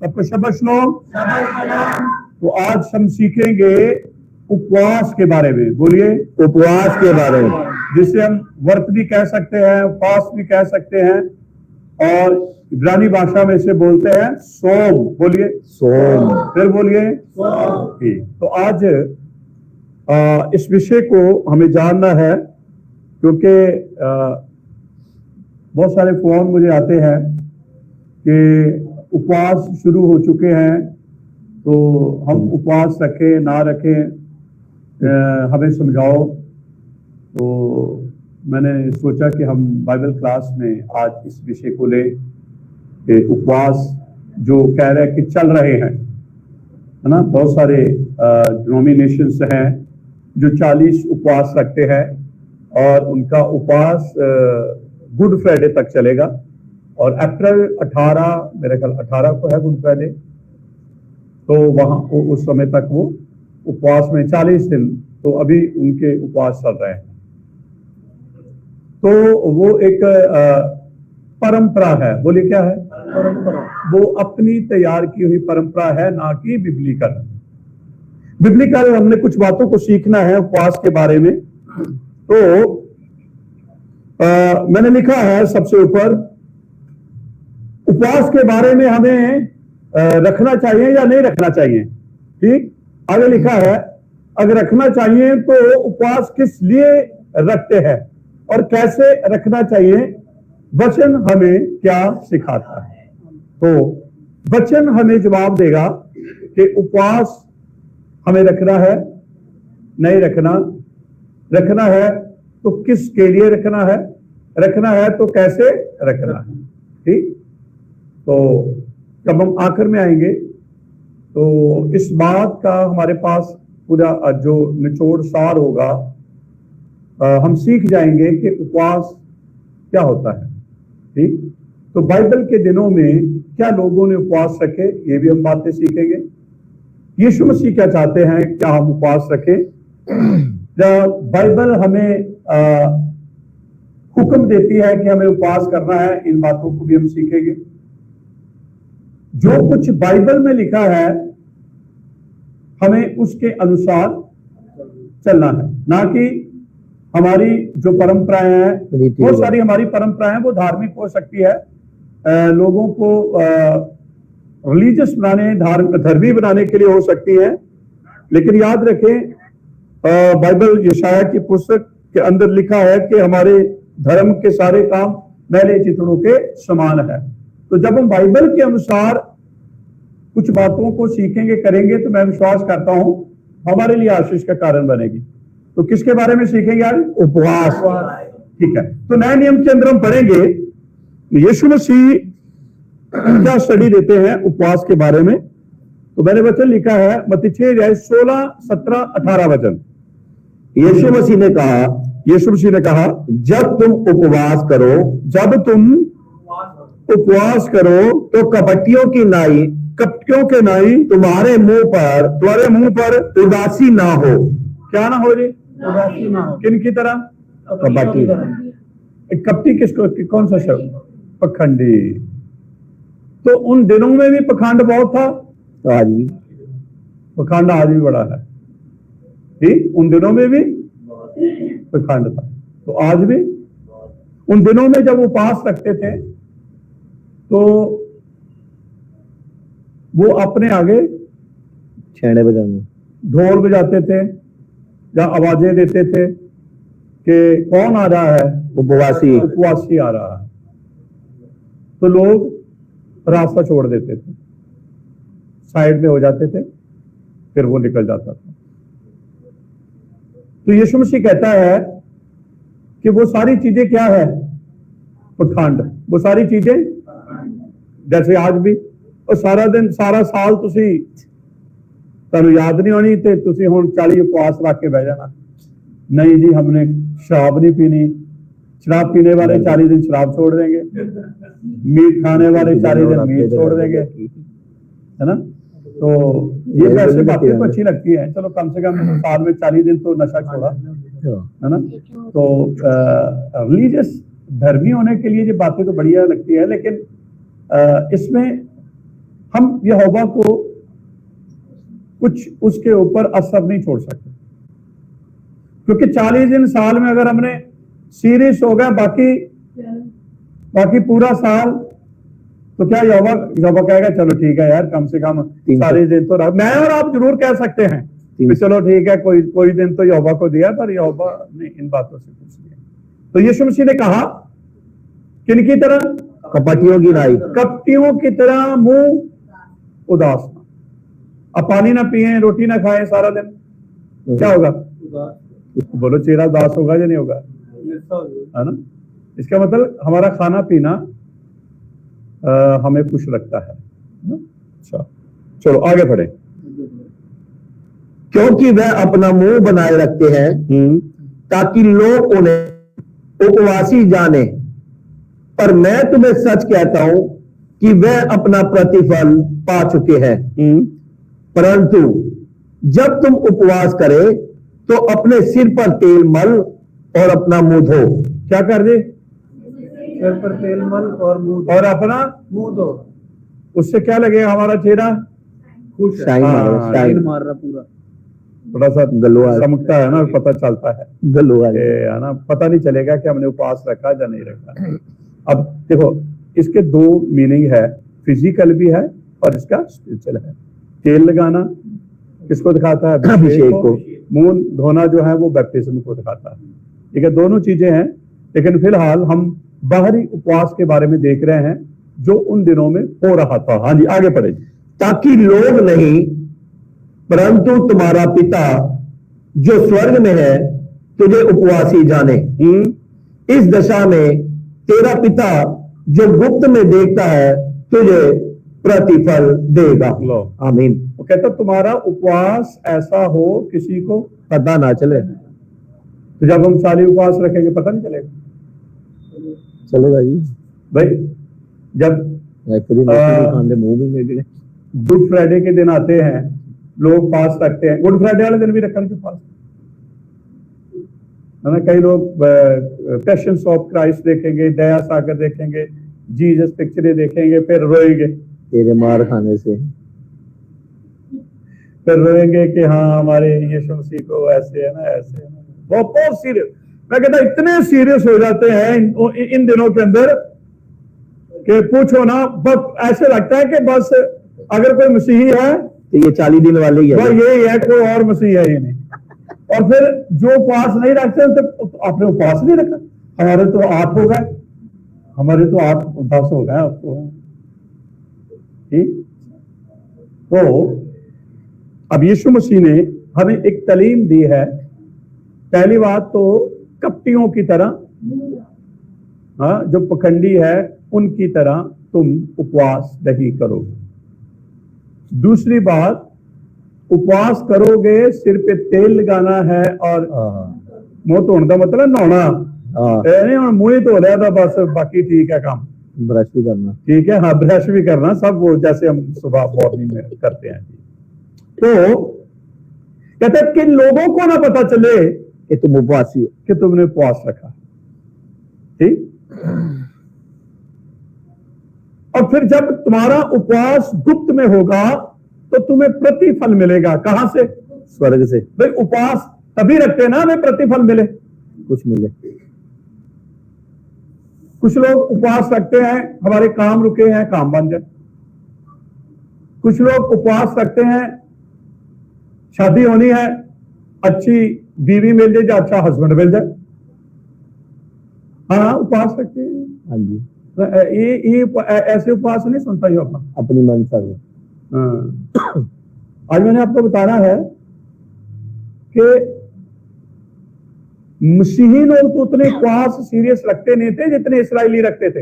सबको शब्बाश शलोम। तो आज हम सीखेंगे उपवास के बारे में। बोलिए, उपवास के बारे में, जिसे हम व्रत भी कह सकते हैं, फास्ट भी कह सकते हैं, और इब्रानी भाषा में से बोलते हैं सोम। बोलिए सोम, फिर बोलिए सोम। ठीक, तो आज इस विषय को हमें जानना है, क्योंकि बहुत सारे फोन मुझे आते हैं कि उपवास शुरू हो चुके हैं, तो हम उपवास रखें ना रखें, हमें समझाओ। तो मैंने सोचा कि हम बाइबल क्लास में आज इस विषय को ले कि उपवास जो कह रहे हैं कि चल रहे हैं, है ना, बहुत सारे डिनोमिनेशंस हैं जो 40 उपवास रखते हैं, और उनका उपवास गुड फ्राइडे तक चलेगा, और अप्रैल 18, मेरे ख्याल 18 को है गुड फ्राइडे, तो वहां उस समय तक वो उपवास में 40 दिन, तो अभी उनके उपवास चल रहे हैं। तो वो एक परंपरा है। बोलिए क्या है? परंपरा। वो अपनी तैयार की हुई परंपरा है, ना कि बिब्लिकल। बिब्लिकल हमने कुछ बातों को सीखना है उपवास के बारे में। तो मैंने लिखा है सबसे ऊपर, उपवास के बारे में हमें रखना चाहिए या नहीं रखना चाहिए। ठीक, आगे लिखा है अगर रखना चाहिए तो उपवास किस लिए रखते हैं और कैसे रखना चाहिए, वचन हमें क्या सिखाता है। तो वचन हमें जवाब देगा कि उपवास हमें रखना है, नहीं रखना, रखना है तो किसके लिए रखना है तो कैसे रखना है। ठीक, तो जब हम आखिर में आएंगे तो इस बात का हमारे पास पूरा जो निचोड़ सार होगा, हम सीख जाएंगे कि उपवास क्या होता है। ठीक, तो बाइबल के दिनों में क्या लोगों ने उपवास रखे, ये भी हम बातें सीखेंगे। यीशु मसीह क्या चाहते हैं, क्या हम उपवास रखें। बाइबल हमें हुक्म देती है कि हमें उपवास करना है, इन बातों को भी हम सीखेंगे। जो कुछ बाइबल में लिखा है हमें उसके अनुसार चलना है, ना कि हमारी जो परंपराएं हैं, बहुत सारी हमारी परंपराएं वो धार्मिक हो सकती है, लोगों को रिलीजियस बनाने, धर्मी बनाने के लिए हो सकती है, लेकिन याद रखें बाइबल यशाया की पुस्तक के अंदर लिखा है कि हमारे धर्म के सारे काम मैले चितड़ों के समान है। तो जब हम बाइबल के अनुसार कुछ बातों को सीखेंगे, करेंगे, तो मैं विश्वास करता हूं हमारे लिए आशीष का कारण बनेगी। तो किसके बारे में सीखेंगे आज? उपवास। ठीक है, तो नए नियम के अंदर हम पढ़ेंगे यीशु मसीह क्या स्टडी देते हैं उपवास के बारे में। तो मैंने वचन लिखा है मत्ती 6 16 17 18 वचन। यीशु मसीह ने कहा जब तुम उपवास करो तो कपटियों के नाई तुम्हारे मुंह पर उदासी ना हो। क्या ना हो जी? उदासी ना हो। किन की तरह? कपटी किसको, कौन सा शब्द? पखंडी। तो उन दिनों में भी पखंड बहुत था, आज भी पखंड आज भी बड़ा है। ठीक, उन दिनों में भी पखंड था, तो आज भी। उन दिनों में जब उपवास रखते थे तो वो अपने आगे छेड़े बजाने, ढोल बजाते थे या आवाजें देते थे कि कौन आ रहा है? उपवासी आ रहा है। तो लोग रास्ता छोड़ देते थे, साइड में हो जाते थे, फिर वो निकल जाता था। तो यीशु मसीह कहता है कि वो सारी चीजें क्या है? पखंड। वो सारी चीजें जैसे आज भी, और सारा दिन सारा साल तुहानू याद नहीं होनी ते तुसी हुण 40 उपवास रख के बह जाना। नहीं जी, हमने शराब नहीं पीनी, शराब पीने वाले 40 दिन शराब छोड़ देंगे, मीट खाने वाले 40 दिन मीट छोड़ देंगे, है ना। तो ये वैसे बातें तो अच्छी लगती है, चलो कम से कम साल में 40 दिन तो नशा छोड़ा, है ना। तो रिलीजियस धर्मी होने के लिए ये बातें तो बढ़िया लगती है, लेकिन इसमें हम यहोवा को कुछ उसके ऊपर असर नहीं छोड़ सकते, क्योंकि 40 दिन साल में अगर हमने सीरियस हो गया बाकी पूरा साल, तो क्या यहोवा कहेगा चलो ठीक है यार, कम से कम 40 दिन तो रहा। मैं और आप जरूर कह सकते हैं कि चलो ठीक है, कोई दिन तो यहोवा को दिया, पर यहोवा ने इन बातों से कुछ नहीं। तो यीशु मसीह ने कहा किनकी तरह? कपटियों की तरह मुंह उदास ना। अब पानी ना पिए, रोटी ना खाएं सारा दिन, क्या होगा? बोलो, चेहरा उदास होगा या नहीं होगा? है ना? इसका मतलब हमारा खाना पीना हमें खुश रखता है। अच्छा, चलो आगे बढ़े। क्योंकि वह अपना मुंह बनाए रखते हैं ताकि लोग उन्हें उपवासी जाने, पर मैं तुम्हें सच कहता हूं कि वह अपना प्रतिफल पा चुके हैं। परंतु जब तुम उपवास करे तो अपने सिर पर तेल मल और अपना मुंह धो। क्या कर दे? सिर पर तेल मल और मुंह और अपना मुंह धो। उससे क्या लगेगा? हमारा चेहरा खुश, शाइन मार रहा पूरा, थोड़ा सा गलुआ चमकता है ना, पता चलता है गलुआ है ना, पता नहीं चलेगा कि हमने उपवास रखा या नहीं रखा। अब देखो, इसके दो मीनिंग है, फिजिकल भी है और इसका स्पिरिचुअल है। तेल लगाना किसको दिखाता है? अभिषेक को। मुंह धोना जो है वो बैप्टिज्म को दिखाता है। ठीक है, दोनों चीजें हैं, लेकिन फिलहाल हम बाहरी उपवास के बारे में देख रहे हैं जो उन दिनों में हो रहा था। हाँ जी, आगे बढ़े। ताकि लोग नहीं परंतु तुम्हारा पिता जो स्वर्ग में है तुझे उपवासी जाने। इस दशा में तेरा पिता जो गुप्त में देखता है तुझे प्रतिफल देगा। आमीन। वो कहता तुम्हारा उपवास ऐसा हो किसी को पता ना चले। तो जब हम साली उपवास रखेंगे पता नहीं चलेगा? चलेगा जी भाई। जब गुड फ्राइडे के दिन आते हैं, लोग फास्ट रखते हैं। गुड फ्राइडे वाले दिन भी रखने के फास्ट है ना। कई लोग पैशंस ऑफ क्राइस्ट देखेंगे, दया सागर देखेंगे, जीसस पिक्चरें देखेंगे, फिर रोएंगे तेरे मार खाने से, फिर रोएंगे कि हाँ हमारे यीशु मसीह को ऐसे है ना, ऐसे है ना। बहुत सीरियस, मैं कहता इतने सीरियस हो जाते हैं इन दिनों के अंदर कि पूछो ना। बस ऐसे लगता है कि बस अगर कोई मसीही है तो ये 40 दिन वाले ही है, यही है, कोई और मसीह है ही नहीं। और फिर जो उपवास नहीं रखते तो आपने उपवास नहीं रखा। हमारे तो 8 हो गए, हमारे तो 8-10 हो गए आपको। ठीक, तो अब यीशु मसीह ने हमें एक तालीम दी है। पहली बात तो कपटियों की तरह, हाँ, जो पखंडी है उनकी तरह तुम उपवास नहीं करोगे। दूसरी बात, उपवास करोगे, सिर पे तेल लगाना है और मुंह धोने का मतलब नहाना नहीं, और मुंह ही धो रहा था बस, बाकी ठीक है काम। ब्रश भी करना, ठीक है, हाँ ब्रश भी करना, सब वो जैसे हम सुबह मॉर्निंग में करते हैं। तो कहते हैं कि लोगों को ना पता चले कि तुम उपवासी, कि तुमने उपवास रखा। ठीक, और फिर जब तुम्हारा उपवास गुप्त में होगा तो तुम्हें प्रतिफल मिलेगा। कहां से? स्वर्ग से। भाई उपवास तभी रखते हैं ना हमें प्रतिफल मिले, कुछ मिले। कुछ लोग उपवास रखते हैं, हमारे काम रुके हैं, काम बन जाए। कुछ लोग उपवास रखते हैं, शादी होनी है, अच्छी बीवी मिल जाए, अच्छा हस्बैंड मिल जाए। हाँ, उपवास रखते हैं। हाँ जी, ये ऐसे उपवास नहीं सुनता ही अपनी मनसा में। आज मैंने आपको बताना है कि मसीही लोग तो उतने उपवास सीरियस रखते नहीं थे जितने इस्राएली रखते थे।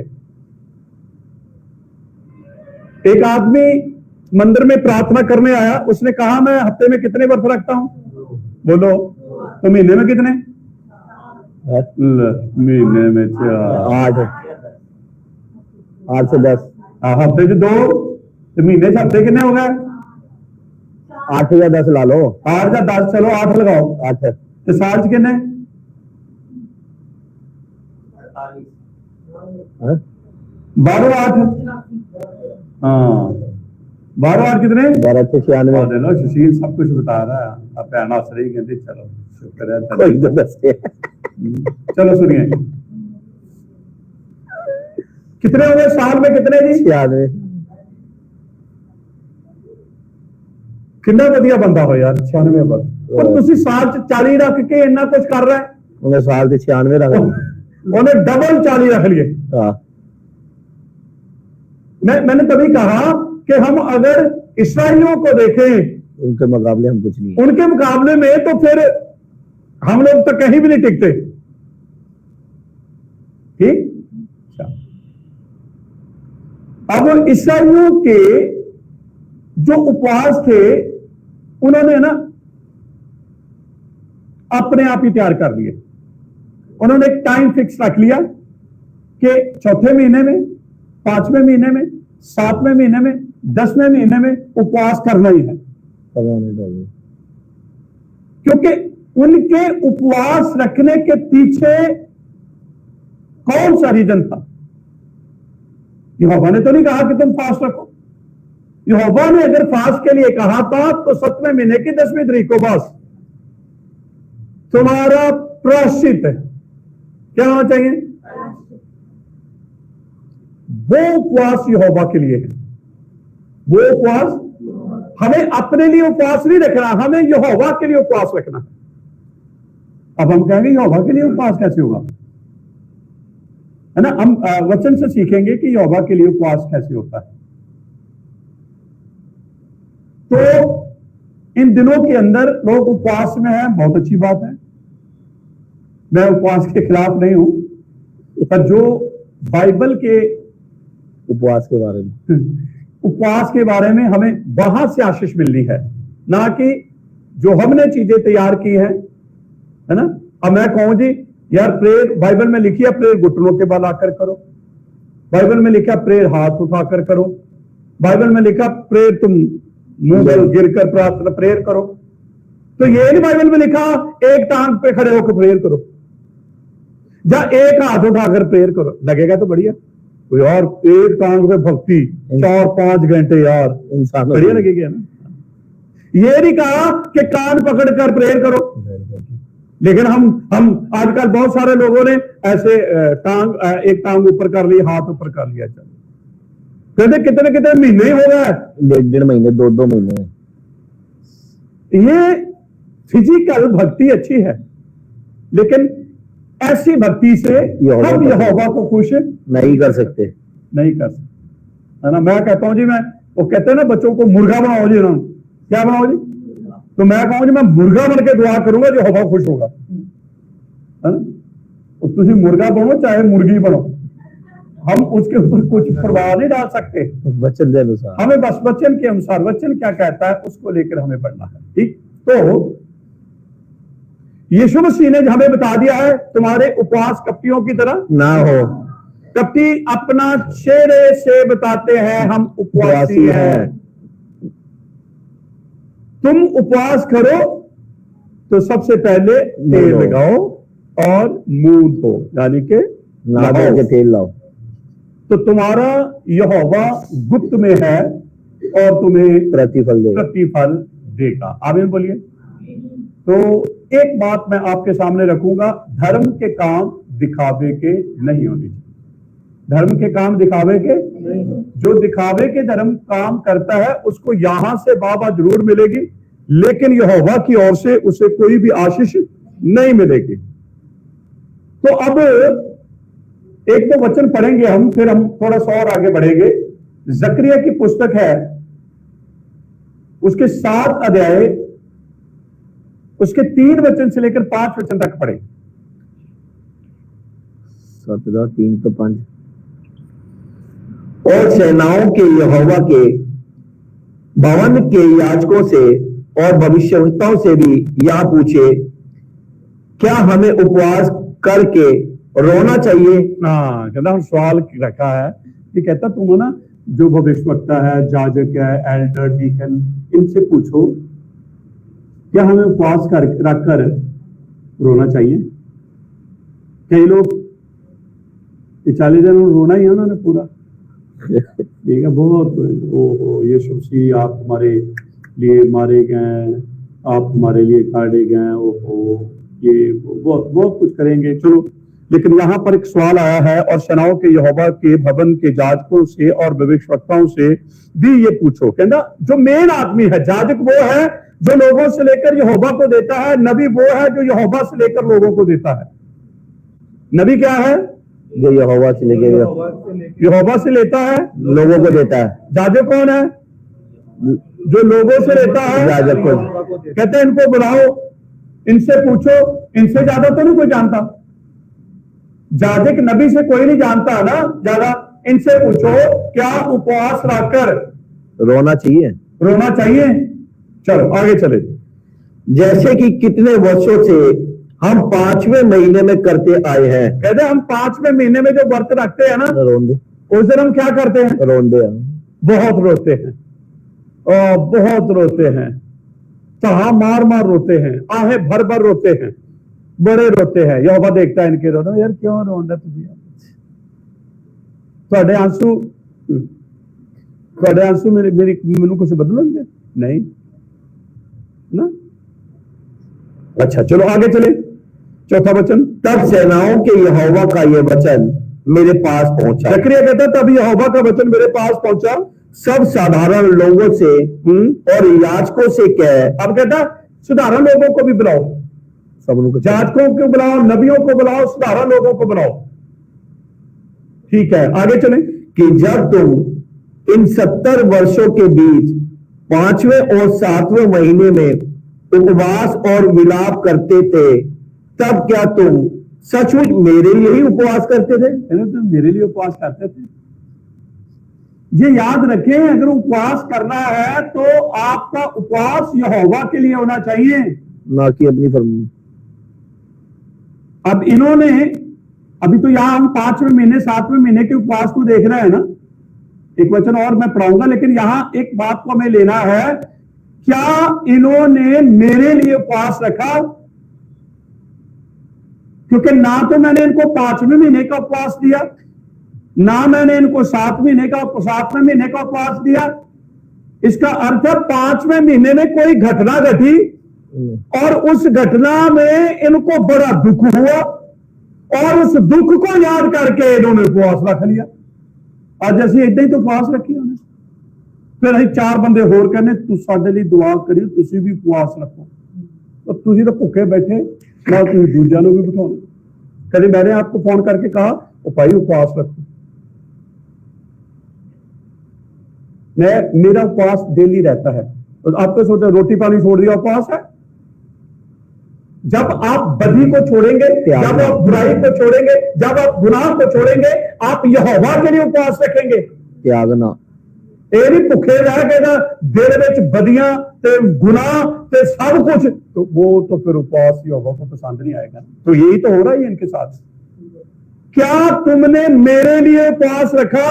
एक आदमी मंदिर में प्रार्थना करने आया, उसने कहा मैं हफ्ते में कितने व्रत रखता हूं? बोलो, तो महीने में कितने? महीने में 8 से 10, हफ्ते से 2, तो महीने से हफ्ते कितने हो गए? 8 या 10 ला लो। 8 या 10, चलो 8 लगाओ। 8 तो साल च कितने? 12 8। हाँ, 12 कितने 12 से 96 दे लो, सुशील सब कुछ बता रहा है। आप भैन हस रही कहते चलो शुक्र है कोई तो दसते चलो सुनिए कितने हो गए साल में कितने जी 96 कितना वधिया बंदा हो यार 96 बस पर ਤੁਸੀਂ ਸਾਲ ਚ 40 ਰੱਖ ਕੇ ਇੰਨਾ ਕੁਝ ਕਰ रहा है उन्हें साल से 96 रख उन्हें डबल 40 रख लिए हाँ मैंने तभी कहा कि हम अगर इसराइलियों को देखें उनके मुकाबले हम कुछ नहीं उनके मुकाबले में तो फिर हम लोग तो कहीं भी नहीं टिकते ठीक। अब ईसाइयों के जो उपवास थे उन्होंने ना अपने आप ही तैयार कर लिए। उन्होंने एक टाइम फिक्स रख लिया कि चौथे महीने में, 5वें महीने में, 7वें महीने में, 10वें महीने में उपवास करना ही है, क्योंकि उनके उपवास रखने के पीछे कौन सा रीजन था। यहोवा ने तो नहीं कहा कि तुम फास्ट रखो। यहोवा ने अगर फास्ट के लिए कहा था तो 7वें महीने की 10वीं तारीख को बस तुम्हारा प्रायश्चित है। क्या होना चाहिए? वो उपवास यहोवा के लिए है। वो उपवास हमें अपने लिए उपवास नहीं रखना, हमें यहोवा के लिए उपवास रखना। अब हम कहेंगे यहोवा के लिए उपवास कैसे होगा, है ना। हम वचन से सीखेंगे कि यहोवा के लिए उपवास कैसे होता है। तो इन दिनों के अंदर लोग उपवास में हैं, बहुत अच्छी बात है, मैं उपवास के खिलाफ नहीं हूं, पर जो बाइबल के उपवास के बारे में हमें वहां से आशीष मिलनी है, ना कि जो हमने चीजें तैयार की हैं, है ना। अब मैं कहूं जी यार प्रेयर बाइबल में लिखी है प्रेयर घुटनों के बल आकर करो, बाइबल में लिखा प्रेयर हाथ उठाकर करो, बाइबल में लिखा प्रेयर तुम मुंह पर गिरकर प्रार्थना प्रेयर करो। तो ये नहीं बाइबल में लिखा एक टांग पे खड़े होकर प्रेयर करो या एक हाथ उठाकर प्रेयर करो। लगेगा तो बढ़िया, कोई और एक टांग पे भक्ति 4-5 घंटे यार इंसान बढ़िया लगेगी ना। ये नहीं कहा कि कान पकड़कर प्रेयर करो, लेकिन हम आजकल बहुत सारे लोगों ने ऐसे एक टांग ऊपर कर ली, हाथ ऊपर कर लिया, चलो कहते कितने कितने महीने हो गए, 1.5 महीने 2 महीने। ये फिजिकल भक्ति अच्छी है, लेकिन ऐसी भक्ति से हम यहोवा को खुश नहीं कर सकते, है ना। मैं कहता हूं जी, मैं वो कहते हैं ना बच्चों को मुर्गा बनाओ जी ना, क्या बनाओ जी, तो मैं कहूं जी मैं मुर्गा बन के दुआ करूंगा जो यहोवा खुश होगा, है ना। तो तुम मुर्गा बनो चाहे मुर्गी बनो, हम उसके ऊपर कुछ प्रभाव नहीं डाल सकते, वचन के अनुसार हमें बस वचन के अनुसार, वचन क्या कहता है उसको लेकर हमें बढ़ना है, ठीक। तो यीशु मसीह ने हमें बता दिया है तुम्हारे उपवास कपटियों की तरह ना हो। कपटी अपना चेहरे से बताते हैं हम उपवासी हैं। तुम उपवास करो तो सबसे पहले तेल लगाओ और मुंह धो, यानी कि नहा के तेल लाओ, तो तुम्हारा यहोवा गुप्त में है और तुम्हें प्रतिफल देगा। आमीन बोलिए। तो एक बात मैं आपके सामने रखूंगा, धर्म के काम दिखावे के नहीं होने चाहिए। धर्म के काम दिखावे के, जो दिखावे के धर्म काम करता है उसको यहां से बाबा जरूर मिलेगी, लेकिन यहोवा की ओर से उसे कोई भी आशीष नहीं मिलेगी। तो अब एक तो वचन पढ़ेंगे हम, फिर हम थोड़ा सा और आगे बढ़ेंगे। जकरिया की पुस्तक है, उसके 7 अध्याय, उसके 3 वचन से लेकर 5 वचन तक पढ़े। 3 तो 5। और सेनाओं के यहोवा के भवन के याजकों से और भविष्यवक्ताओं से भी यह पूछे, क्या हमें उपवास करके रोना चाहिए? हाँ, कहता हम सवाल रखा है कि कहता तुम ना जो भविष्यवक्ता है, जाजक है, एल्डर, डीकन, इनसे पूछो क्या हमें उपवास रखकर रोना चाहिए। कई लोग 40 दिन रोना ही है उन्होंने पूरा, ठीक है, बहुत ओ यीशु मसीह आप हमारे लिए मारे गए, आप हमारे लिए काटे गए, ओहो ये बहुत बहुत कुछ करेंगे। चलो, लेकिन यहाँ पर एक सवाल आया है, और सेनाओं के यहोवा के भवन के जाजकों से और भविष्यवक्ताओं से भी ये पूछो। कहना जो मेन आदमी है, जाजक वो है जो लोगों से लेकर यहोवा को देता है, नबी वो है जो यहोवा से लेकर लोगों को देता है। नबी क्या है? जो यहोवा से लेके यहोवा से लेता है, लोगों को देता है। जाजक कौन है? जो लोगों से लेता है, जाजक को कहते हैं इनको बुलाओ, इनसे पूछो, इनसे ज्यादा तो नहीं कोई जानता। जाजक नबी से कोई नहीं जानता ना ज्यादा, इनसे पूछो क्या उपवास रखकर रोना चाहिए? रोना चाहिए? चलो आगे चले। जैसे कि कितने वर्षों से हम 5वें महीने में करते आए हैं। कहते हैं हम 5वें महीने में जो व्रत रखते हैं ना, रोंदे उस दिन हम क्या करते हैं? रोंदे बहुत रोते हैं, और बहुत रोते हैं, चाह मार मार रोते हैं, आहें भर भर रोते हैं, बड़े रोते हैं। यहोवा देखता है इनके रोना, यार क्यों रोंदा तुझे? ਤੁਹਾਡੇ आंसू मेनू कुछ बदलेंगे नहीं ना। अच्छा चलो आगे चले, चौथा वचन। तब सेनाओं के यहोवा का यह वचन मेरे पास पहुंचा। जकरिया कहता तब यहोवा का वचन मेरे पास पहुंचा, सब साधारण लोगों से और याजकों से कह। अब कहता साधारण लोगों को भी बुलाओ, सब लोग जातकों को बुलाओ, नबियों को बुलाओ, साधारण लोगों को बुलाओ। ठीक है आगे चले। कि जब तुम इन 70 वर्षों के बीच 5वें और 7वें महीने में उपवास और विलाप करते थे, तब क्या तुम सचमुच मेरे लिए ही उपवास करते थे? तुम मेरे लिए उपवास करते थे। ये याद रखें, अगर उपवास करना है तो आपका उपवास यहोवा के लिए होना चाहिए, ना कि अपनी फरमाइश। अब इन्होंने, अभी तो यहां हम 5वें महीने 7वें महीने के उपवास को देख रहे हैं ना, एक वचन और मैं पढ़ाऊंगा, लेकिन यहां एक बात को हमें लेना है, क्या इन्होंने मेरे लिए उपवास रखा? क्योंकि ना तो मैंने इनको 5वें महीने का उपवास दिया, ना मैंने इनको 7वें महीने का उपवास दिया। इसका अर्थ है 5वें महीने में कोई घटना घटी और उस घटना में इनको बड़ा दुख हुआ, और उस दुख को याद करके इन्होंने उपवास रख लिया। आज ऐसी इतना ही तो उपवास रखी उन्होंने। फिर ਅਸੀਂ 4 ਬੰਦੇ ਹੋਰ ਕਹਿੰਦੇ ਤੂੰ ਸਾਡੇ ਲਈ ਦੁਆ ਕਰਿਓ, ਤੁਸੀਂ ਵੀ उपवास रखो। तो ਤੁਸੀਂ ਤਾਂ ਭੁੱਖੇ बैठे ना, ਤੁਸੀਂ ਦੂਜਿਆਂ ਨੂੰ भी ਬਿਠਾਓ। कभी मैंने आपको फोन करके कहा ओ भाई उपवास रखो? मेरा उपवास डेली रहता है। तो आपको सोचते रोटी पानी छोड़ दिया उपवास है? जब आप बदी को छोड़ेंगे, जब आप बुराई को छोड़ेंगे, जब आप गुनाह को छोड़ेंगे, आप यहोवा के लिए उपवास रखेंगे। त्यागना ਇਹ ਨਹੀਂ ਭੁੱਖੇ ਰਹਿ ਕੇ ਨਾ ਦਿਲ ਵਿੱਚ ਬਦੀਆਂ ਤੇ गुनाह ਤੇ सब कुछ, तो वो तो फिर उपवास यहोवा को पसंद नहीं आएगा। तो यही तो हो रहा है इनके साथ। क्या तुमने मेरे लिए उपवास रखा?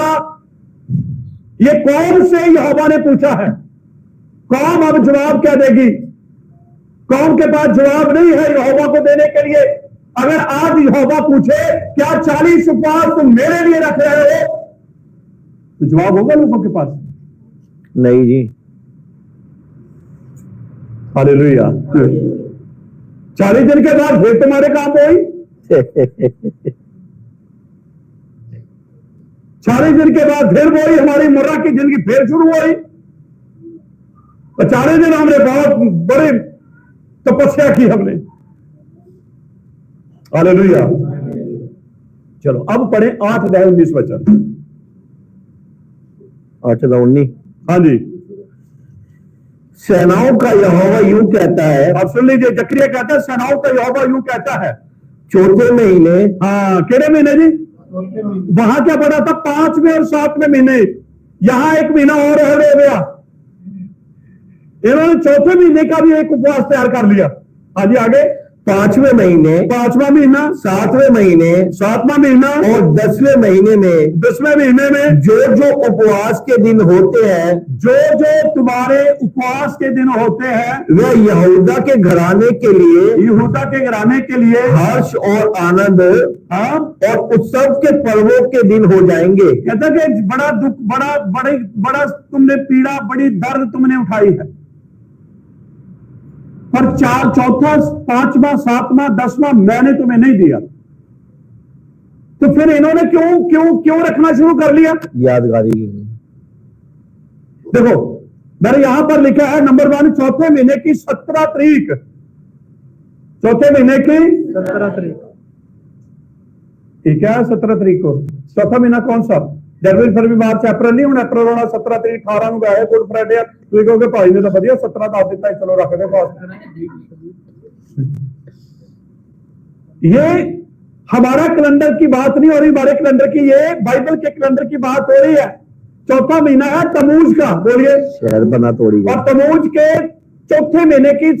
ये कौम से यहोवा ने पूछा है। कौम अब जवाब क्या देगी? कौम के पास जवाब नहीं है यहोवा को देने के लिए। अगर आज यहोवा पूछे क्या 40 उपवास तुम मेरे लिए रख रहे हो, तो जवाब होगा लोगों के पास? नहीं जी। हालेलुया। 40 दिन के बाद फिर तुम्हारे काम हुई। 40 दिन के बाद फिर वही हमारी मुर्रा की जिंदगी फिर शुरू हुई। तो 40 दिन हमने बहुत बड़ी तपस्या की हमने। हालेलुया। चलो अब पढ़े 8-19 वचन। 8-19। हाँ जी। सेनाओं का यहोवा यूं कहता है। अब सुन लीजिए, जकरिया कहता है सेनाओं का यहोवा यूं कहता है। 4थे महीने, हाँ कितने महीने जी? वहां क्या पड़ा था? 5वें और 7वें महीने। यहां एक महीना और हो गया। इन्होंने 4थे महीने का भी एक उपवास तैयार कर लिया। हाँ जी आगे। 5वें महीने, 5वां महीना, 7वें महीने 7वां महीना और 10वें महीने में, 10वें महीने में जो जो उपवास के दिन होते हैं, जो जो तुम्हारे उपवास के दिन होते हैं, वह यहूदा के घराने के लिए यहूदा के घराने के लिए हर्ष और आनंद और उत्सव के पर्वों के दिन हो जाएंगे। कहता कि बड़ा दुख, बड़ा तुमने पीड़ा, बड़ी दर्द तुमने उठाई है, पर 4, 4था, 5वां, 7वां, 10वां मैंने तुम्हें नहीं दिया। तो फिर इन्होंने क्यों रखना शुरू कर लिया? यादगारी। देखो मैंने यहां पर लिखा है नंबर 1, चौथे महीने की 17 तारीख, चौथे महीने की 17 तारीख, ठीक है, 17 तारीख को। चौथा महीना कौन सा? जनवरी, फरवरी, मार्च, अप्रैल नहीं होना, अप्रैल होना 17 तारीख, 18 ਨੂੰ ਗਾਇਆ ਗੁੱਡ ਫਰਾਈਡੇ। ਤੁਸੀਂ ਕਹੋਗੇ ਭਾਈ ਨੇ ਤਾਂ ਵਧੀਆ 17 ਦੱਸ ਦਿੱਤਾ, ਚਲੋ ਰੱਖ ਦੇ ਪਾਸ। ये हमारा कैलेंडर की बात नहीं हो रही, हमारे कैलेंडर की, ये बाइबल के कैलेंडर की बात हो रही है। चौथा महीना है तमूज का, बोलिए। शहर बना तोड़ी और तमूज के चौथे महीने की,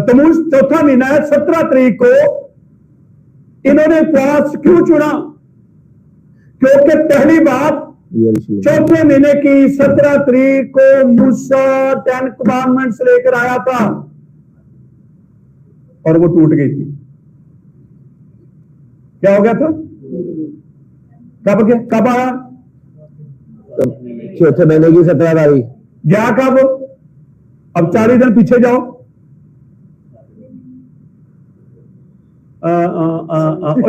तमूज चौथा महीना है, 17 तारीख को इन्होंने उपवास क्यों चुना? क्योंकि पहली बात, चौथे महीने की 17 तारीख को मूसा 10 कमांडमेंट्स लेकर आया था और वो टूट गई थी। क्या हो गया था? कब आया? चौथे महीने की 17 तारीख गया कब? अब 40 दिन पीछे जाओ,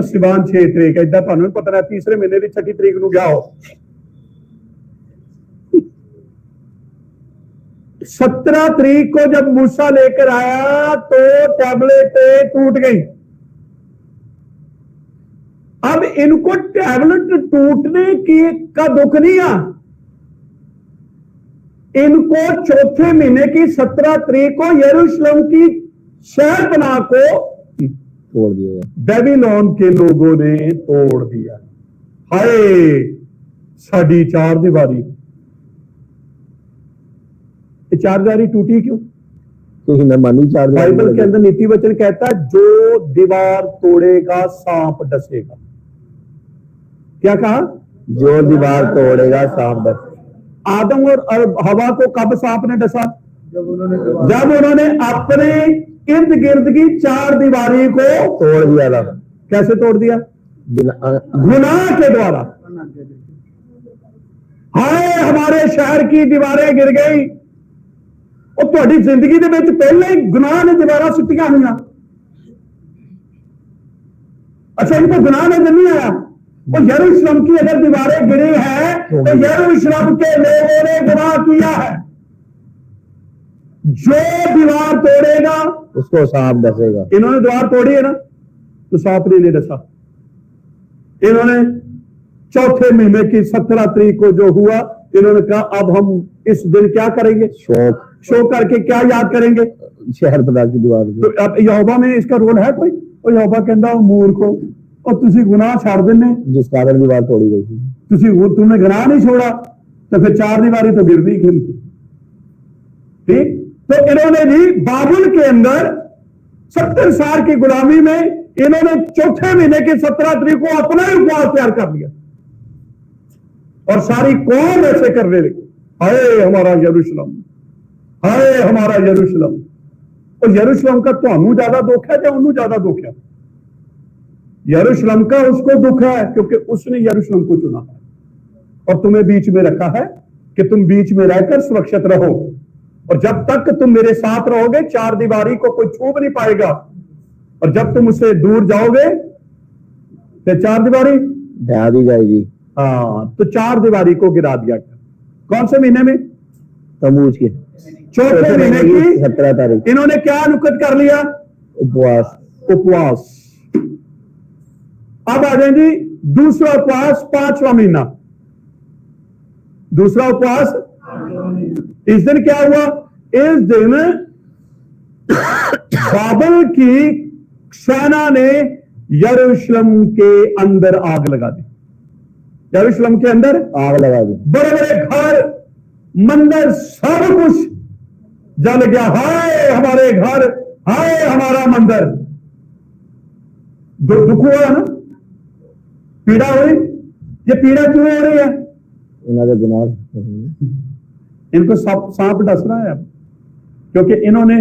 सिवान 6 तरीक, इदा तुहानू पता नहीं, तीसरे महीने की 6 तरीक को गया हो। 17 तारीख को जब मूसा लेकर आया तो टैबलेट टूट गई। अब इनको टैबलेट टूटने की का दुख नहीं आ, इनको चौथे महीने की 17 तारीख को यरूशलेम की शहर बना को तोड़ दिया, बेबीलोन के लोगों ने तोड़ दिया। हाय साडी चार दीवारी, चार दीवारी टूटी क्यों? क्योंकि न मानी चार दीवारी। बाइबल के अंदर नीति वचन कहता है जो दीवार तोड़ेगा सांप डसेगा। क्या कहा? जो दीवार तोड़ेगा सांप डसेगा। आदम और हवा को कब सांप ने डसा? जब उन्होंने अपने इर्द गिर्द की चार दीवारी को तोड़ दिया था। कैसे तोड़ दिया? गुनाह के द्वारा। हाय हमारे शहर की दीवारें गिर गई। और ਤੁਹਾਡੀ जिंदगी ਦੇ ਵਿੱਚ ਪਹਿਲਾਂ ਹੀ गुनाह ने दीवारां सुट्टियां हुई। अच्छा इनको गुनाह नजर नहीं आया? वो यरूशलेम की अगर दीवारें गिरी है तो यरूशलेम के लोगों ने गुनाह किया है। जो दीवार तोड़ेगा उसको सांप डसेगा। इन्होंने दीवार तोड़ी है ना, तो सांप नहीं डसा। इन्होंने चौथे महीने की 17 तारीख को जो हुआ, इन्होंने कहा अब हम इस दिन क्या करेंगे? शोक करके क्या याद करेंगे? शहर बना की दीवार। तो अब यहोवा में इसका रोल है कोई? और यहोवा कहता मूर्खो और तुसी गुनाह छाड़ देने, जिस कारण दीवार तोड़ी गई थी। तुमने गुनाह नहीं छोड़ा तो फिर चार दीवारी तो गिरनी थी। ठीक, तो इन्होंने भी बाबुल के अंदर 70 साल की गुलामी में इन्होंने चौथे महीने की 17 तारीख को अपना ही उपवास तैयार कर लिया और सारी कौम ऐसे करने लगी। हाय हमारा यरूशलेम, हाय हमारा यरूशलेम। और यरूशलेम का ਤੁਹਾਨੂੰ ज्यादा दुख है या उन्होंने ज्यादा दुख है? यरूशलेम का उसको दुख है क्योंकि उसने यरूशलेम को चुना है और तुम्हें बीच में रखा है कि तुम बीच में रहकर सुरक्षित रहो। और जब तक तुम मेरे साथ रहोगे चार दीवारी को कोई छू नहीं पाएगा, और जब तुम उससे दूर जाओगे तो चार दीवारी ढा दी जाएगी। हाँ, तो चार दीवारी को गिरा दिया गया। कौन से महीने में? तमूज के चौथे महीने की 17 तारीख। इन्होंने क्या अनुकत कर लिया? उपवास। अब आ जाए जी दूसरा उपवास, 5वां महीना। दूसरा उपवास इस दिन क्या हुआ? इस दिन बाबल की सेना ने यरूशलेम के अंदर आग लगा दी। यरूशलेम के अंदर आग लगा दी। बड़े बड़े घर, मंदिर, सब कुछ जल गया। हाय हमारे घर, हाय हमारा मंदिर। दुख हुआ ना, पीड़ा हुई। ये पीड़ा क्यों हो रही है? उन्होंने गुनाह इनको सांप डस रहा है अब, क्योंकि इन्होंने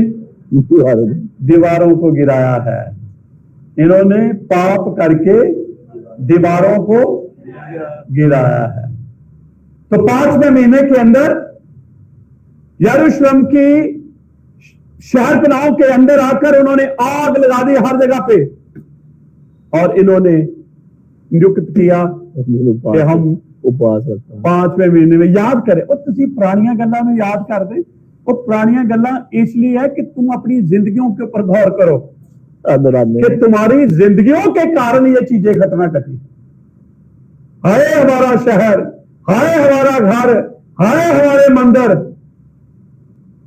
दीवारों को गिराया है। इन्होंने पाप करके दीवारों को गिराया है। तो 5वें महीने के अंदर यरूशलेम की शहरपनाहों के अंदर आकर उन्होंने आग लगा दी हर जगह पे, और इन्होंने नियुक्त किया कि हम उपवास रखते हैं 5वें महीने में याद करें। और तुसी पुरानियां गल्लां में याद कर दे, वो पुरानियां गल्लां इसलिए है कि तुम अपनी जिंदगियों के ऊपर गौर करो कि तुम्हारी जिंदगियों के कारण ये चीजें घटना घटी। हाय हमारा शहर, हाय हमारा घर, हाय हमारे मंदिर।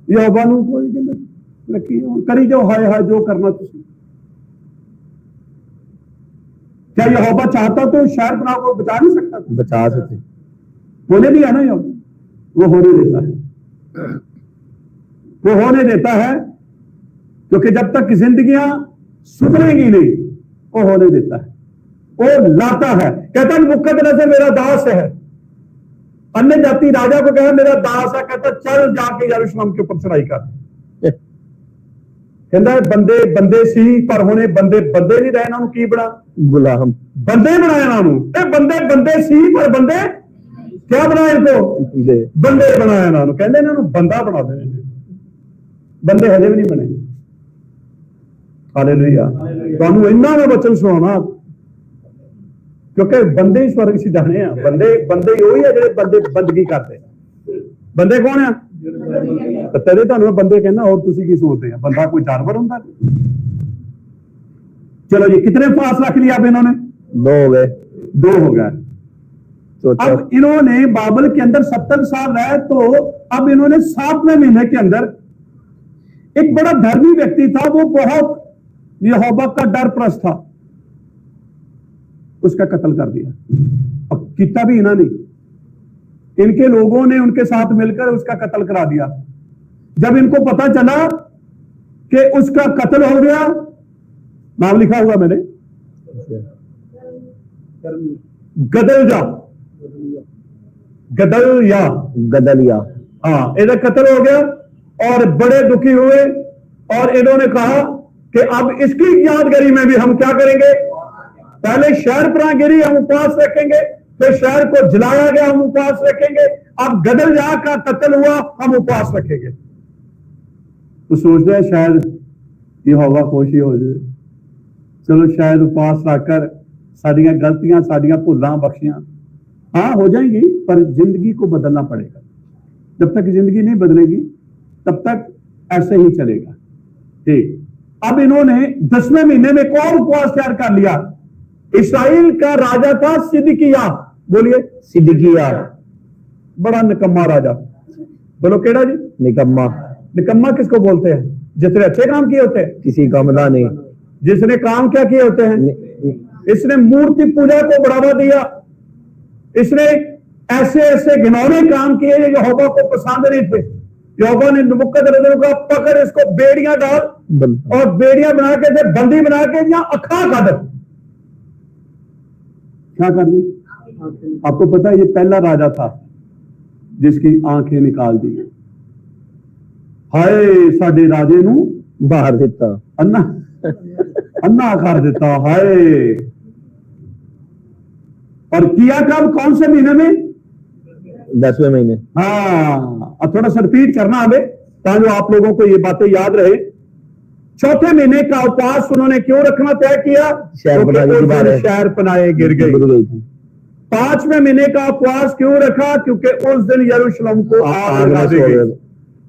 यहोवा नूं कोई लकी करी जाओ, हाय हाय जो करना तुसी। क्या यहोवा चाहता तो शहरपनाह को बचा नहीं सकता? बचा सकते, होने दिया ना यहोवा, वो होने देता है, वो होने देता है, क्योंकि जब तक जिंदगियां सुधरेंगी नहीं वो होने देता है, वो लाता है। कहता है नबूकदनेस्सर मेरा दास है, अन्य जाति राजा को कहा मेरा दास है, कहता चल जाके यरूशलेम के ऊपर चढ़ाई कर। कहता है बंदे बंदे सी पर होने बंदे बंदे नहीं रहे, इन्होंने की बना गुलाम बंदे बनाए इन्होंने। बंदे बंदे सी पर बंदे क्या बनाए इनको? बंदे बनाए इन्होंने। कहते इन्होंने बंदा बना देने, बंदे हजे भी नहीं बने। हालेलुया। तुहानू इन्ना मैं वचन सुनाना, क्योंकि बंदे ही स्वर्ग से जाने हैं। बंदे बंदे ही है जो बंदे बंदगी करते। बंदे कौन है? तेरे तुहानू बंदे कहना, और तुसी की सोचते हैं बंदा कोई जानवर होता? चलो जी, कितने पास रख लिया अब इन्होंने? 2 हो गए, 2 हो गए। अब इन्होंने बाबल के अंदर 70 साल रहे, तो अब इन्होंने 7वें महीने के अंदर एक बड़ा धर्मी व्यक्ति था, वो बहुत यहोवा का डर प्रस्त था, उसका कत्ल कर दिया। अब कितना भी इन्होंने, इनके लोगों ने उनके साथ मिलकर उसका कत्ल करा दिया। जब इनको पता चला कि उसका कत्ल हो गया, नाम लिखा हुआ मैंने, गदलिया, गदलिया, गदलिया, हाँ, इधर कत्ल हो गया और बड़े दुखी हुए, और इन्होंने कहा कि अब इसकी यादगारी में भी हम क्या करेंगे? पहले शहरपनाह गिरी, हम उपवास रखेंगे, फिर शहर को जलाया गया, हम उपवास रखेंगे, अब गदलिया का कत्ल हुआ, हम उपवास रखेंगे। तो सोच रहे शायद यहोवा खुशी हो जाए, चलो शायद उपवास रखकर साड़ियां गलतियां साड़ियां भुल्लां बख्शियां हाँ हो जाएंगी, पर जिंदगी को बदलना पड़ेगा। जब तक जिंदगी नहीं बदलेगी तब तक ऐसे ही चलेगा। ठीक, अब इन्होंने 10वें महीने में एक और उपवास तैयार कर लिया। इस्राइल का राजा था सिदकिय्याह, बोलिए सिदकिय्याह, बड़ा निकम्मा राजा। बोलो केड़ा जी? निकम्मा। निकम्मा किसको बोलते हैं? जिसने अच्छे काम किए होते हैं, किसी काम का नहीं, जिसने काम क्या किए होते हैं? इसने मूर्ति पूजा को बढ़ावा दिया, इसने ऐसे ऐसे घिनौने काम किए जो यहोवा को पसंद नहीं थे। यहोवा ने नबूकदनेस्सर को पकड़ इसको बेड़ियां डाल और बेड़ियां बना के बंदी बना के या अखा काट, क्या कर दी? आपको पता है ये पहला राजा था जिसकी आंखें निकाल दी। हाय साडे राजे नू बाहर दिता, अन्ना अन्ना कर देता। हाय, और किया कब? कौन से महीने में? 10वें महीने। हाँ, अब थोड़ा सा रिपीट करना हमें ताकि आप लोगों को ये बातें याद रहे। 4थे महीने का उपवास उन्होंने क्यों रखना तय किया? शहरपनाह गिर गई। 5वें महीने का उपवास क्यों रखा? क्योंकि उस दिन यरूशलेम को आग लगा दी गई।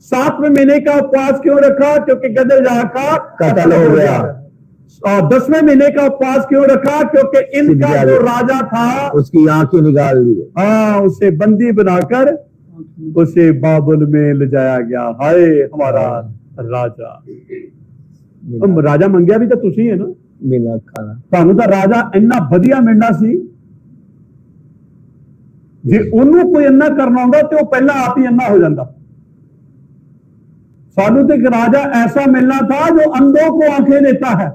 7वें महीने का उपवास क्यों रखा? क्योंकि गदलिया का कत्ल हो गया। और 10वें महीने का उपवास क्यों रखा? क्योंकि इनका जो राजा था उसकी आंखें निकाल दी। हाँ, उसे बंदी बनाकर उसे बाबुल में ले जाया गया। हाय हमारा राजा। तो राजा मंगिया भी तो तुसी है ना, बिना खाना ਤੁਹਾਨੂੰ ਤਾਂ ਰਾਜਾ ਇੰਨਾ ਵਧੀਆ ਮਿਲਣਾ ਸੀ, ਜੇ ਉਹਨੂੰ ਕੋਈ ਇੰਨਾ ਕਰਨਾ ਹੁੰਦਾ ਤੇ ਉਹ ਪਹਿਲਾਂ ਆਪ ਹੀ ਇੰਨਾ ਹੋ ਜਾਂਦਾ। सानू तो एक राजा ऐसा मिलना था जो अंधों को आंखें देता है,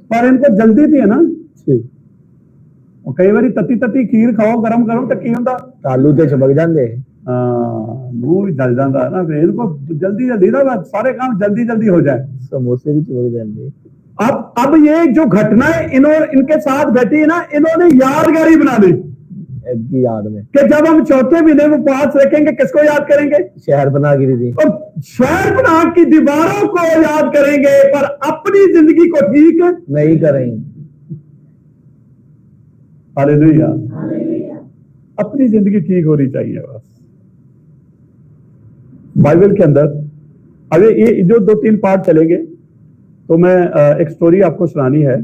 पर इनको जल्दी थी है ना, और कई बार तती तती खीर खाओ गरम गरम तो की होंदा आलू ते चमक जाते। मुंह भी जल जाता है ना, फिर इनको जल्दी जल्दी ना सारे काम जल्दी जल्दी हो जाए। समोसे भी चमक जाते। अब ये जो घटनाएं इनके साथ घटी ना, इन्होंने यादगारी बना दी की याद में कि जब हम चौथे महीने में उपवास रखेंगे किसको याद करेंगे? शहर बना गिरी थी और शहर बना की दीवारों को याद करेंगे, पर अपनी जिंदगी को ठीक नहीं करेंगे। हालेलुया। अपनी जिंदगी ठीक होनी चाहिए बस। बाइबल के अंदर अभी ये जो 2-3 पार्ट चलेंगे, तो मैं एक स्टोरी आपको सुनानी है,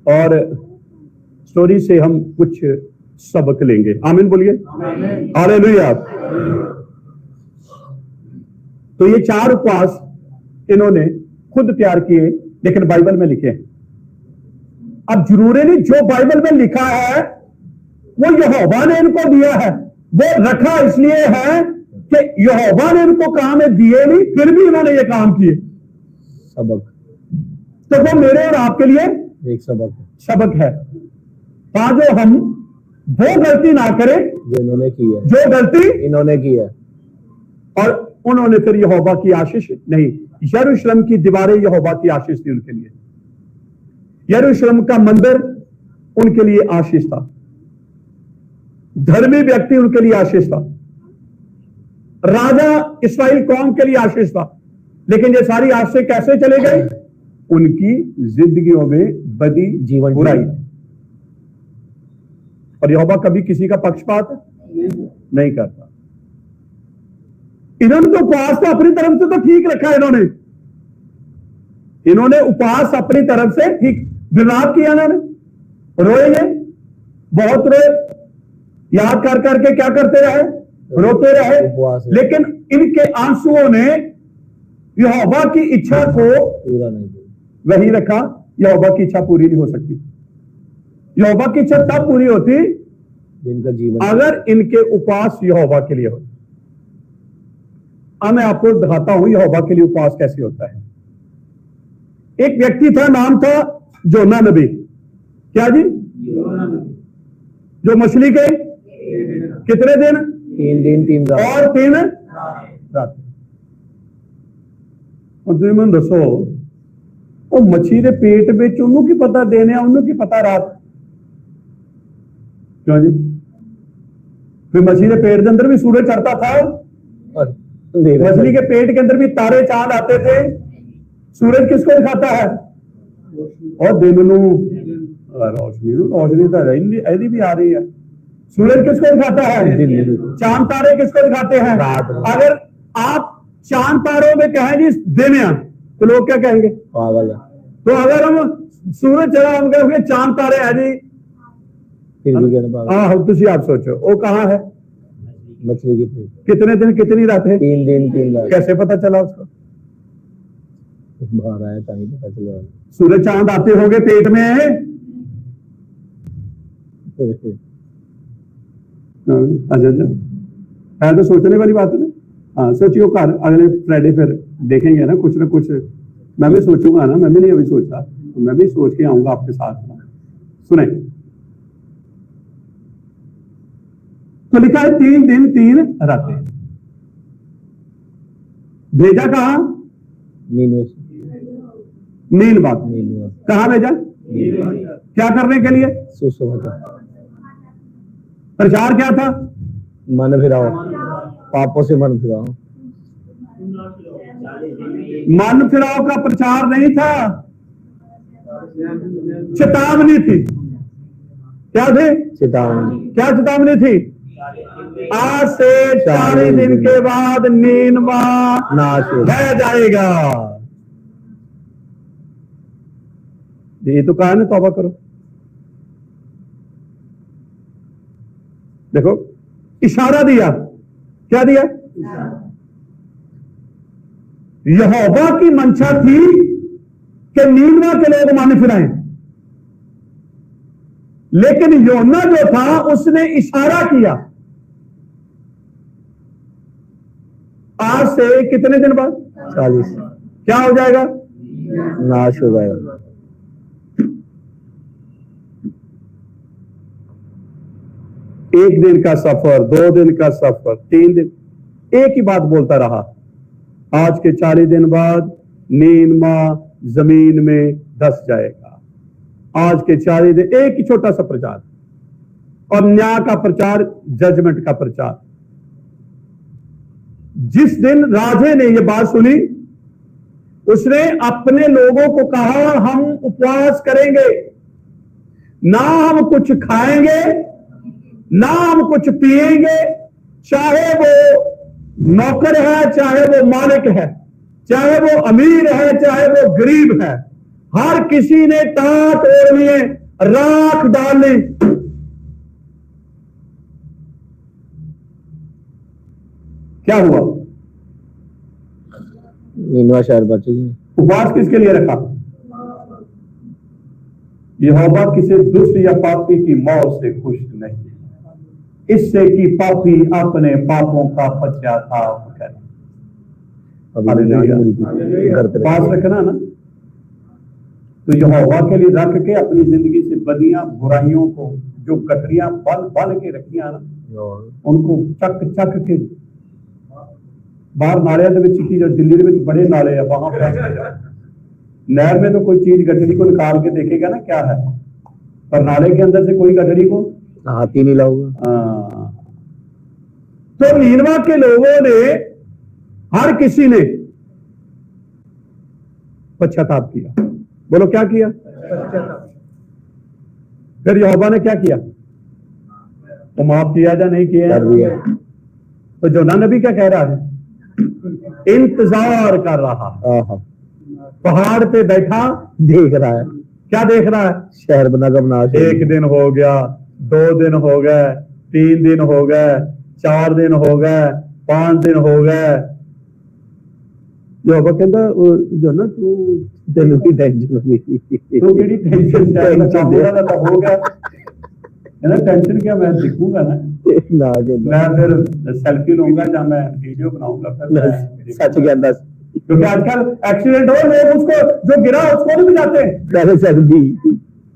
और स्टोरी से हम कुछ सबक लेंगे। आमीन बोलिए। हालेलुया। तो ये 4 उपवास इन्होंने खुद तैयार किए, लेकिन बाइबल में लिखे हैं। अब जरूरी नहीं जो बाइबल में लिखा है वो यहोवा ने इनको दिया है, वो रखा इसलिए है कि यहोवा ने इनको काम दिए नहीं, फिर भी इन्होंने ये काम किए। सबक, तो वो मेरे और आपके लिए एक सबक है, ताकि हम वो गलती ना करें जो इन्होंने की है, जो गलती इन्होंने की है। और उन्होंने फिर यहोवा की आशीष नहीं, यरूशलेम की दीवारें यहोवा की आशीष थी उनके लिए, यरूशलेम का मंदिर उनके लिए आशीष था, धर्मी व्यक्ति उनके लिए आशीष था, राजा इस्राएल कौम के लिए आशीष था। लेकिन ये सारी आशीष कैसे चले गए? उनकी जिंदगियों में बदी जीवन बुराई। और यहोवा कभी किसी का पक्षपात नहीं करता। इन्होंने तो उपवास तो अपनी तरफ से तो ठीक रखा, इन्होंने उपवास अपनी तरफ से ठीक विलाप किया, इन्होंने रोए, बहुत रोए, याद कर करके क्या करते रहे? रोते रहे। लेकिन इनके आंसुओं ने यहोवा की इच्छा को पूरा नहीं वही रखा। यहोवा की इच्छा पूरी नहीं हो सकती। यहोवा की इच्छा तब पूरी होती जिनका जीवन अगर इनके उपवास यहोवा के लिए हो। अब मैं आपको दिखाता हूं यहोवा के लिए उपवास कैसे होता है। एक व्यक्ति था, नाम था जोना नबी। क्या जी? जो मछली के कितने दिन? 3 दिन 3 रात और 3 रात। और तुम मैं दसो वो मछली के पेट में उन्हों की पता देने, उन्हों की पता रात क्यों जी? फिर मछली के पेट के अंदर भी सूरज चढ़ता था, मछली के पेट के अंदर भी तारे चांद आते थे। सूरज किसको दिखाता है? और दिन रोशनी रोशनी तो ऐसी भी आ रही है। सूरज किसको दिखाता है? चांद तारे किसको दिखाते हैं? अगर आप चांद तारों में कहें जी दिन है, तो लोग क्या कहेंगे? पागल है। तो अगर हम सूरज चढ़ा हम कहेंगे चांद तारे है जी, फिर भी कहना पागल। हाँ तुम आप सोचो वो कहाँ है? मछली के पेट। कितने दिन कितनी रातें? 3 दिन 3 रात। कैसे पता चला उसको? बाहर आया ताकि पता चला। सूरज चांद आते होंगे पेट में। अच्छा है तो सोचने वाली बात है ना। हाँ सोचियो कार अगले फ्राइडे फिर देखेंगे ना कुछ। मैं भी सोचूंगा ना, मैं भी नहीं अभी सोचा, तो मैं भी सोच के आऊंगा आपके साथ। सुने तो लिखा है 3 दिन 3 रातें। भेजा कहा? नील बात। कहा भेजा? क्या करने के लिए? सुसमाचार। प्रचार क्या था? मन फिराओ, पापों से मन फिराओ। मन फिराओ का प्रचार नहीं था, चेतावनी थी। क्या थी? चेतावनी। क्या चेतावनी थी? आज से 40 दिन के बाद नीनवा नाश हो जाएगा। ये तो कहा ना तौबा करो। देखो इशारा दिया। क्या दिया? यहोवा की मंशा थी कि नीनवा के लोग मन फिराएं, लेकिन योना जो था उसने इशारा किया। आज से कितने दिन बाद? 40 क्या हो जाएगा? नाश हो जाएगा। 1 दिन का सफर, 2 दिन का सफर, 3 दिन, एक ही बात बोलता रहा, आज के 40 दिन बाद नीनमा जमीन में धस जाएगा। आज के 40 दिन, एक ही छोटा सा प्रचार, और न्याय का प्रचार, जजमेंट का प्रचार। जिस दिन राजे ने यह बात सुनी, उसने अपने लोगों को कहा, हम उपवास करेंगे, ना हम कुछ खाएंगे, ना हम कुछ पिएंगे, चाहे वो नौकर है, चाहे वो मालिक है, चाहे वो अमीर है, चाहे वो गरीब है, हर किसी ने टाट ओढ़ लिए, राख डाल ली। क्या हुआ? नीनवा शहर बच गया। उपवास किसके लिए रखा? यहोवा किसी दुष्ट या पापी की मौत से खुश नहीं, इससे कि पापी अपने पापों का पश्चाताप करे। उपवास रखना ना, तो यहोवा के लिए रख के अपनी जिंदगी से बदियां बुराइयों को, जो गठरियां बन के रखियां ना, उनको चक के बाहर नालियां दे विच की, जो दिल्ली दे विच बड़े नाले है, वहां फेंक। नहर में तो कोई चीज गठरी को निकाल के देखेगा ना क्या है, पर नाले के अंदर से कोई गठरी को हाथ ही नहीं लाऊंगा। तो नीनवा के लोगों ने, हर किसी ने पश्चाताप किया। बोलो क्या किया? फिर यहोवा ने क्या किया? तो माफ किया या नहीं किया? तो जोना नबी क्या कह रहा है? इंतजार कर रहा है, पहाड़ पे बैठा देख रहा है। क्या देख रहा है? शहर बना का बना। 1 दिन हो गया, 2 दिन हो गए, 3 दिन हो गए, 4 दिन हो गए, 5 दिन हो गए। यहोवा कहता, जो ना तू तेन की टेंशन होगी, तू केड़ी टेंशन हो गया है ना, टेंशन क्या, मैं दिखूंगा ना, मैं फिर सेल्फी लूंगा या मैं वीडियो बनाऊंगा, फिर सच कहता। क्योंकि आजकल एक्सीडेंट हो, लोग उसको जो गिरा उसको नहीं बचाते,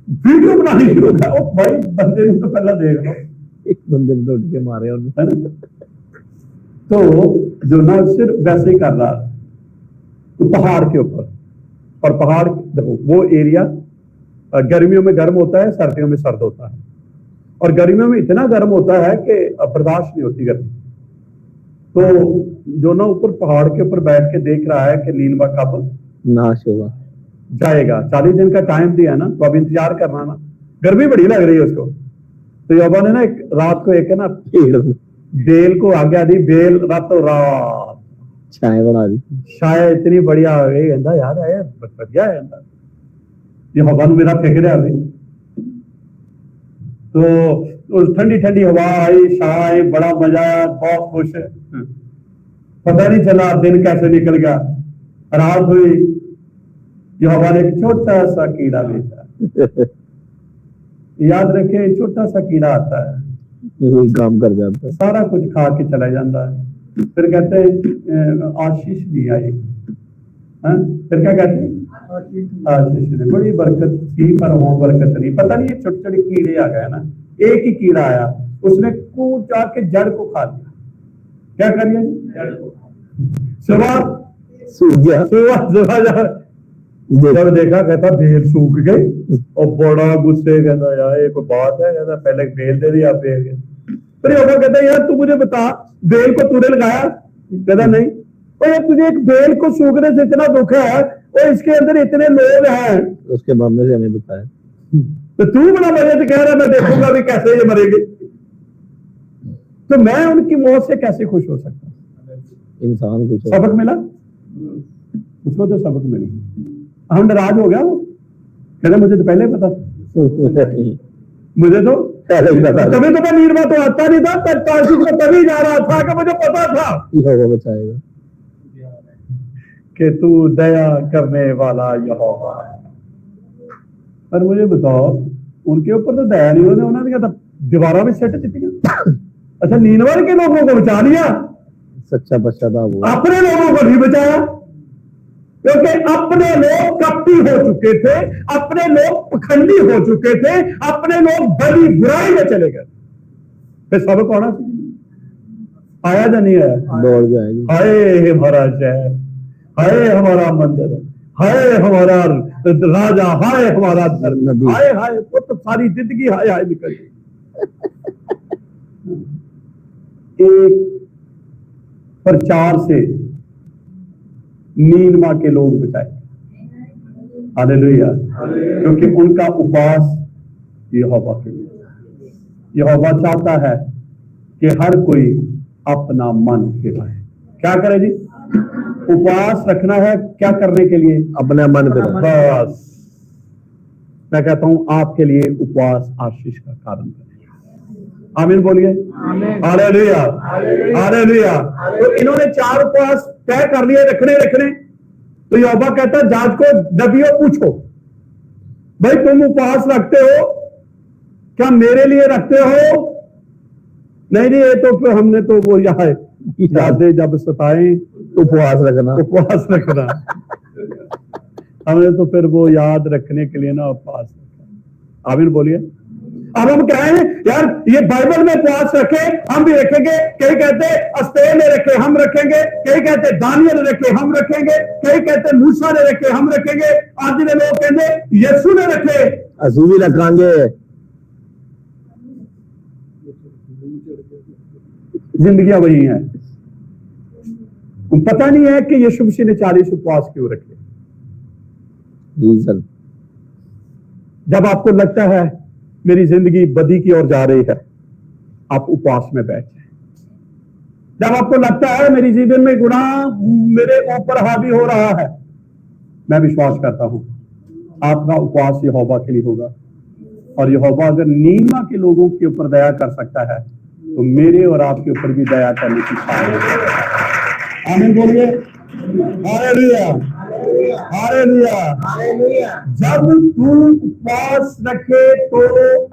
वीडियो बनानी शुरू कर। ओ भाई, बंदे ने तो पहला देख लो, एक बंदे ने उठ के मारे, है ना। तो जो ना सिर्फ वैसे ही कर रहा, तो पहाड़ के ऊपर, और पहाड़ देखो वो एरिया गर्मियों में गर्म होता है, सर्दियों में सर्द होता है, और गर्मियों में इतना गर्म होता है कि बर्दाश्त नहीं होती गर्मी। तो जो ना ऊपर पहाड़ के ऊपर बैठ के देख रहा है कि नीनवा कब नाश होगा, जाएगा। 40 दिन का टाइम दिया ना, तो अब इंतजार करना ना, गर्मी बड़ी लग रही है उसको। तो यहोवा ने ना एक रात को एक ना बेल को आज्ञा दी, बेल रातों रात छाए बना दी, छाया इतनी बढ़िया हो गई, कहता यार बढ़िया है, यहोवा ने मेरा फिक्र है अभी। तो ठंडी ठंडी हवा आई, छाए, बड़ा मजा आया, बहुत खुश है। पता नहीं चला दिन कैसे निकल गया, रात हुई, यहोवा ने एक छोटा सा कीड़ा भेजा। याद रखे, छोटा सा कीड़ा आता है, काम कर जाता है, सारा कुछ खा के चला जाता है। फिर कहते हैं आशीष भी आई, फिर क्या कहते हैं? आशीष ने बड़ी बरकत थी, पर वो बरकत नहीं। पता नहीं, ये छोटे छोटे कीड़े आ गए ना, एक ही कीड़ा आया, उसने कूद जाके जड़ को खा लिया। क्या करिए? सुबह जब देखा, कहता बेल सूख गई, और बड़ा गुस्से, कहता यार ये कोई बात है, कहता पहले बेल दे दी, आप बेल गए। फिर यहोवा कहता यार तू मुझे बता, बेल को तूने लगाया? कहता नहीं। और यार तुझे एक बेल को सूखने से इतना दुख है, और इसके अंदर इतने लोग हैं, उसके मामले से हमें बताया, तो तू बड़ा मजे से कह रहा मैं देखूंगा भी कैसे ये मरेगी, तो मैं उनकी मौत से कैसे खुश हो सकता? इंसान कुछ सबक मिला उसको, तो सबक मिला। हम नाराज हो गया, वो कहते मुझे तो पहले पता, मुझे तो कभी तो मैं नीनवा तो आता नहीं था, पर तारशीश में तभी जा रहा था कि मुझे पता था यहोवा बचाएगा, कि तू दया करने वाला यहोवा है। पर मुझे बताओ, उनके ऊपर तो दया नहीं होने, उन्होंने क्या दीवारा भी सेट चिट्टियां। अच्छा, नीनवा के लोगों को बचा लिया, सच्चा पश्चाताप हुआ, अपने लोगों को नहीं बचाया, क्योंकि अपने लोग कपटी हो चुके थे, अपने लोग पखंडी हो चुके थे, अपने लोग बड़ी बुराई में चले गए। फिर सबक आना आया या नहीं आया? दौड़ जाएगी। हाय हमारा शहर, हाय हमारा मंदिर, हाय हमारा राजा, हाय हमारा धर्म, हाय हाय, वो तो सारी जिंदगी हाय हाय निकल गई। एक प्रचार से नीनमा के लोग बचाए, हालेलुया, क्योंकि उनका उपवास यहोवा के लिए। यहोवा चाहता है कि हर कोई अपना मन फिराए। क्या करे जी? उपवास रखना है क्या करने के लिए? अपने मन पे बस मैं कहता हूं आपके लिए उपवास आशीष का कारण बनेगा। आमीन बोलिए, हालेलुया, हालेलुया। तो इन्होंने 4 उपवास तय कर लिए रखने। तो यहोवा कहता है जांच को नबियों पूछो, भाई तुम उपवास रखते हो क्या मेरे लिए रखते हो? नहीं ये तो फिर हमने तो वो यहाँ है यादें जब सताएं उपवास रखना, उपवास रखना। हमने तो फिर वो याद रखने के लिए ना उपवास रखा। आमीन बोलिए। अब हम कहें यार ये बाइबल में उपवास रखे, हम भी रखेंगे। कई कहते अस्तेर ने रखे, हम रखेंगे। कई कहते दानियल ने रखे, हम रखेंगे। कई कहते मूसा ने रखे, हम रखेंगे। आज ने लोग कहते यीशु ने रखे, असू भी रखेंगे। जिंदगियां वही हैं। पता नहीं है कि यीशु मसीह ने 40 उपवास क्यों रखे। जी सर। जब आपको लगता है मेरी जिंदगी बदी की ओर जा रही है, आप उपवास में बैठ जाए। जब आपको लगता है मेरी जीवन में गुनाह मेरे ऊपर हावी हो रहा है, मैं विश्वास करता हूं आपका उपवास यहोवा के लिए होगा। और यहोवा अगर नीमा के लोगों के ऊपर दया कर सकता है तो मेरे और आपके ऊपर भी दया करने की सामर्थ्य है। आमीन बोलिए, हालेलुया, हालेलुया। जब तू उपवास रखे तो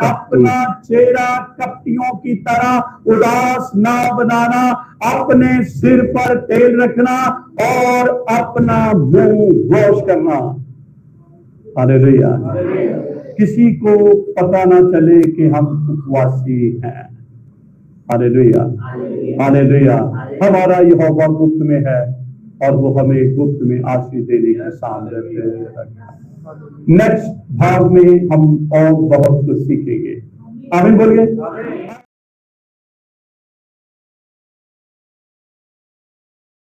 अपना चेहरा कपटियों की तरह उदास ना बनाना, अपने सिर पर तेल रखना और अपना मुंह वॉश करना। हालेलुया। किसी को पता ना चले कि हम उपवासी हैं। Hallelujah, hallelujah. हमारा यहोवा गुप्त में है और वो हमें गुप्त में आशीष देने की सामर्थ्य रखता है। नेक्स्ट भाग में हम और बहुत कुछ सीखेंगे। आमीन बोलिए।